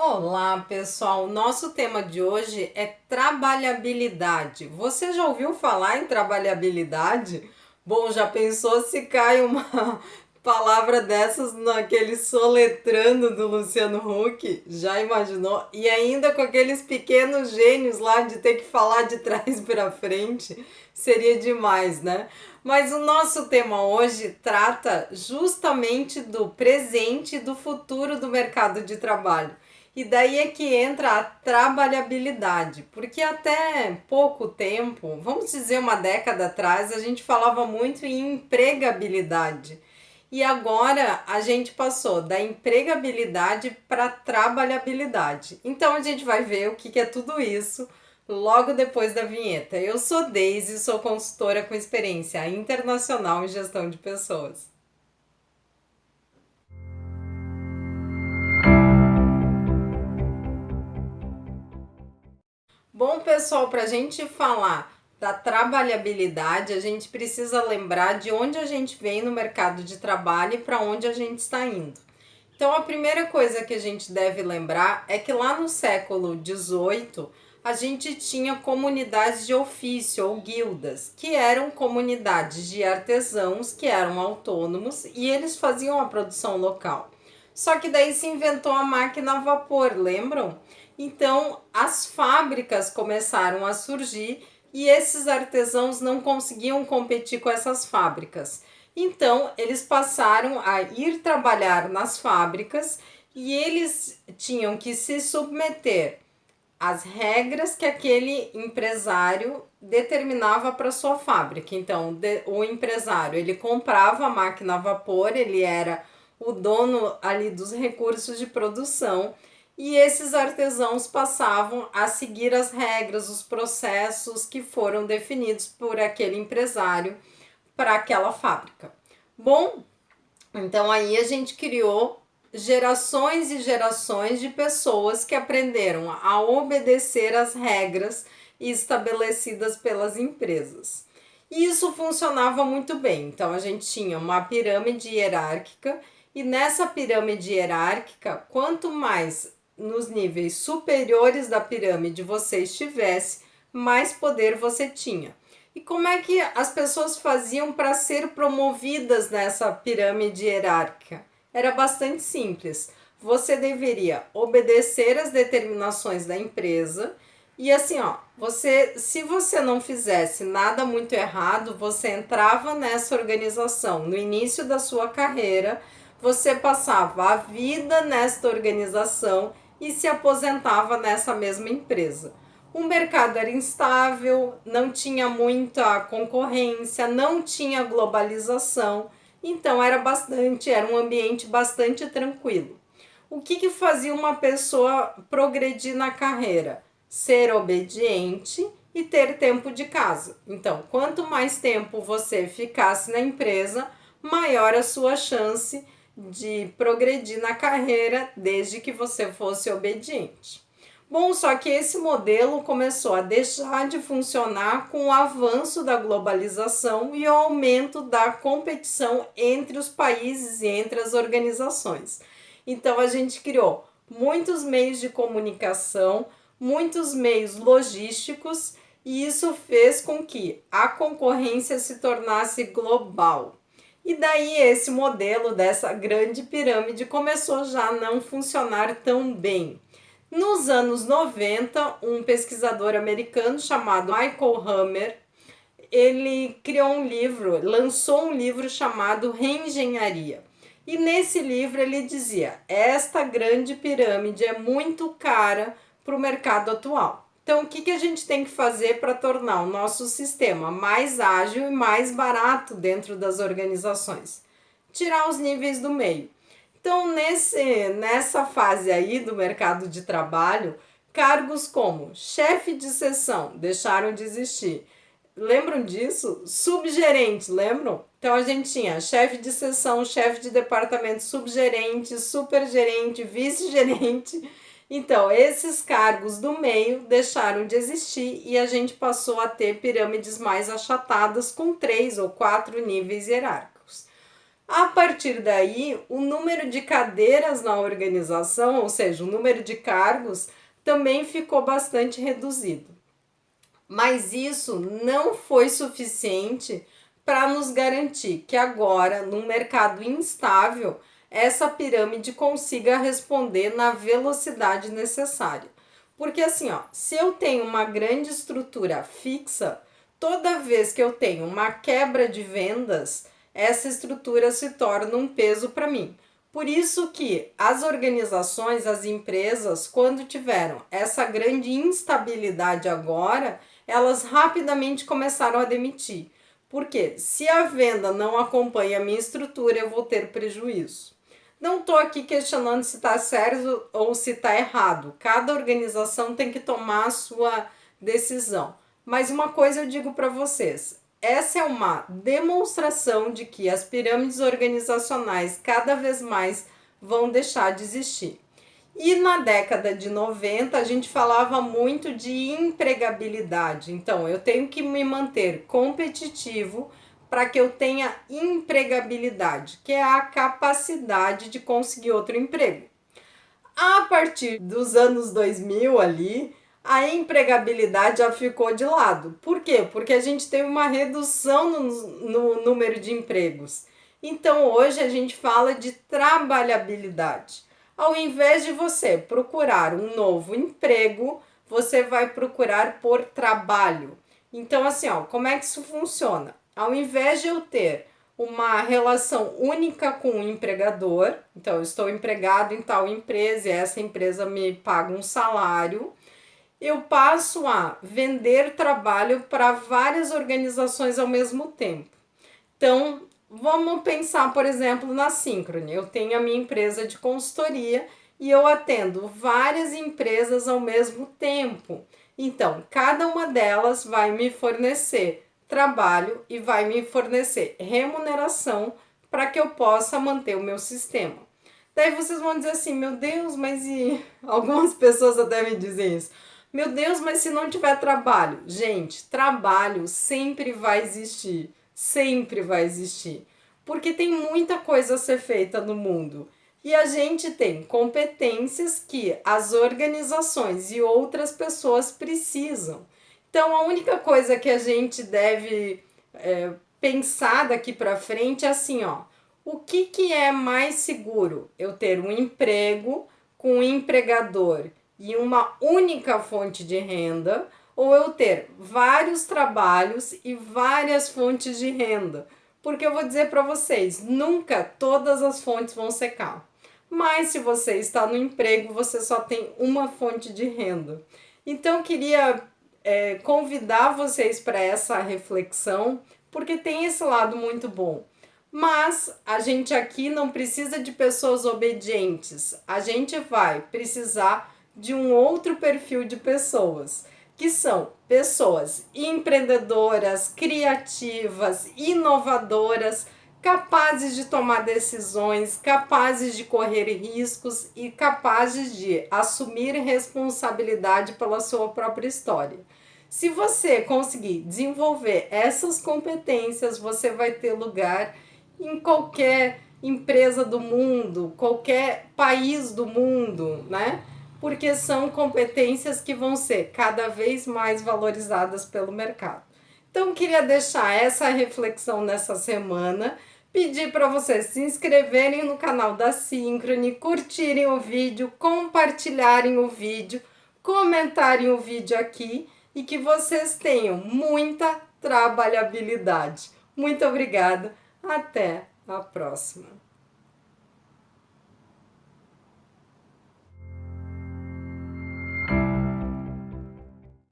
Olá, pessoal! Nosso tema de hoje é trabalhabilidade. Você já ouviu falar em trabalhabilidade? Bom, já pensou se cai uma palavra dessas naquele soletrando do Luciano Huck? Já imaginou? E ainda com aqueles pequenos gênios lá de ter que falar de trás para frente? Seria demais, né? Mas o nosso tema hoje trata justamente do presente e do futuro do mercado de trabalho. E daí é que entra a trabalhabilidade, porque até pouco tempo, vamos dizer uma década atrás, a gente falava muito em empregabilidade. E agora a gente passou da empregabilidade para trabalhabilidade. Então a gente vai ver o que é tudo isso logo depois da vinheta. Eu sou Deise, sou consultora com experiência internacional em gestão de pessoas. Bom, pessoal, para a gente falar da trabalhabilidade, a gente precisa lembrar de onde a gente vem no mercado de trabalho e para onde a gente está indo. Então, a primeira coisa que a gente deve lembrar é que lá no século XVIII a gente tinha comunidades de ofício ou guildas, que eram comunidades de artesãos que eram autônomos e eles faziam a produção local. Só que daí se inventou a máquina a vapor, lembram? Então as fábricas começaram a surgir e esses artesãos não conseguiam competir com essas fábricas. Então eles passaram a ir trabalhar nas fábricas e eles tinham que se submeter às regras que aquele empresário determinava para sua fábrica. Então o empresário ele comprava a máquina a vapor, ele era o dono ali dos recursos de produção e esses artesãos passavam a seguir as regras, os processos que foram definidos por aquele empresário para aquela fábrica. Bom, então aí a gente criou gerações e gerações de pessoas que aprenderam a obedecer às regras estabelecidas pelas empresas. E isso funcionava muito bem. Então a gente tinha uma pirâmide hierárquica e nessa pirâmide hierárquica, quanto mais nos níveis superiores da pirâmide você estivesse, mais poder você tinha. E como é que as pessoas faziam para ser promovidas nessa pirâmide hierárquica? Era bastante simples. Você deveria obedecer às determinações da empresa e assim, ó, se você não fizesse nada muito errado, você entrava nessa organização no início da sua carreira, você passava a vida nesta organização e se aposentava nessa mesma empresa. O mercado era instável, não tinha muita concorrência, não tinha globalização, então era um ambiente bastante tranquilo. O que fazia uma pessoa progredir na carreira? Ser obediente e ter tempo de casa. Então, quanto mais tempo você ficasse na empresa, maior a sua chance de progredir na carreira desde que você fosse obediente. Bom, só que esse modelo começou a deixar de funcionar com o avanço da globalização e o aumento da competição entre os países e entre as organizações. Então a gente criou muitos meios de comunicação, muitos meios logísticos e isso fez com que a concorrência se tornasse global. E daí esse modelo dessa grande pirâmide começou já a não funcionar tão bem. Nos anos 90, um pesquisador americano chamado Michael Hammer, ele criou um livro, lançou um livro chamado Reengenharia. E nesse livro ele dizia, esta grande pirâmide é muito cara para o mercado atual. Então, o que a gente tem que fazer para tornar o nosso sistema mais ágil e mais barato dentro das organizações? Tirar os níveis do meio. Então, nessa fase aí do mercado de trabalho, cargos como chefe de seção deixaram de existir. Lembram disso? Subgerente, lembram? Então a gente tinha chefe de seção, chefe de departamento, subgerente, supergerente, vice-gerente. Então, esses cargos do meio deixaram de existir e a gente passou a ter pirâmides mais achatadas com 3 ou 4 níveis hierárquicos. A partir daí, o número de cadeiras na organização, ou seja, o número de cargos, também ficou bastante reduzido. Mas isso não foi suficiente para nos garantir que agora, num mercado instável, essa pirâmide consiga responder na velocidade necessária. Porque assim, ó, se eu tenho uma grande estrutura fixa, toda vez que eu tenho uma quebra de vendas, essa estrutura se torna um peso para mim. Por isso que as organizações, as empresas, quando tiveram essa grande instabilidade agora, elas rapidamente começaram a demitir. Porque se a venda não acompanha a minha estrutura, eu vou ter prejuízo. Não estou aqui questionando se está certo ou se está errado. Cada organização tem que tomar a sua decisão. Mas uma coisa eu digo para vocês: essa é uma demonstração de que as pirâmides organizacionais cada vez mais vão deixar de existir. E na década de 90 a gente falava muito de empregabilidade. Então, eu tenho que me manter competitivo para que eu tenha empregabilidade, que é a capacidade de conseguir outro emprego. A partir dos anos 2000 ali, a empregabilidade já ficou de lado. Por quê? Porque a gente teve uma redução no número de empregos. Então hoje a gente fala de trabalhabilidade. Ao invés de você procurar um novo emprego, você vai procurar por trabalho. Então assim, ó, como é que isso funciona? Ao invés de eu ter uma relação única com o empregador, então eu estou empregado em tal empresa e essa empresa me paga um salário, eu passo a vender trabalho para várias organizações ao mesmo tempo. Então, vamos pensar, por exemplo, na Synchrony. Eu tenho a minha empresa de consultoria e eu atendo várias empresas ao mesmo tempo. Então, cada uma delas vai me fornecer trabalho e vai me fornecer remuneração para que eu possa manter o meu sistema. Daí vocês vão dizer assim, meu Deus, mas e... Algumas pessoas até me dizem isso. Meu Deus, mas se não tiver trabalho? Gente, trabalho sempre vai existir. Sempre vai existir. Porque tem muita coisa a ser feita no mundo. E a gente tem competências que as organizações e outras pessoas precisam. Então, a única coisa que a gente deve pensar daqui para frente é assim, ó. O que é mais seguro? Eu ter um emprego com um empregador e uma única fonte de renda, ou eu ter vários trabalhos e várias fontes de renda? Porque eu vou dizer para vocês, nunca todas as fontes vão secar. Mas se você está no emprego, você só tem uma fonte de renda. Então, eu queria convidar vocês para essa reflexão, porque tem esse lado muito bom. Mas a gente aqui não precisa de pessoas obedientes. A gente vai precisar de um outro perfil de pessoas, que são pessoas empreendedoras, criativas, inovadoras, capazes de tomar decisões, capazes de correr riscos e capazes de assumir responsabilidade pela sua própria história. Se você conseguir desenvolver essas competências, você vai ter lugar em qualquer empresa do mundo, qualquer país do mundo, né? Porque são competências que vão ser cada vez mais valorizadas pelo mercado. Então, queria deixar essa reflexão nessa semana, pedir para vocês se inscreverem no canal da Synchrony, curtirem o vídeo, compartilharem o vídeo, comentarem o vídeo aqui e que vocês tenham muita trabalhabilidade. Muito obrigada, até a próxima!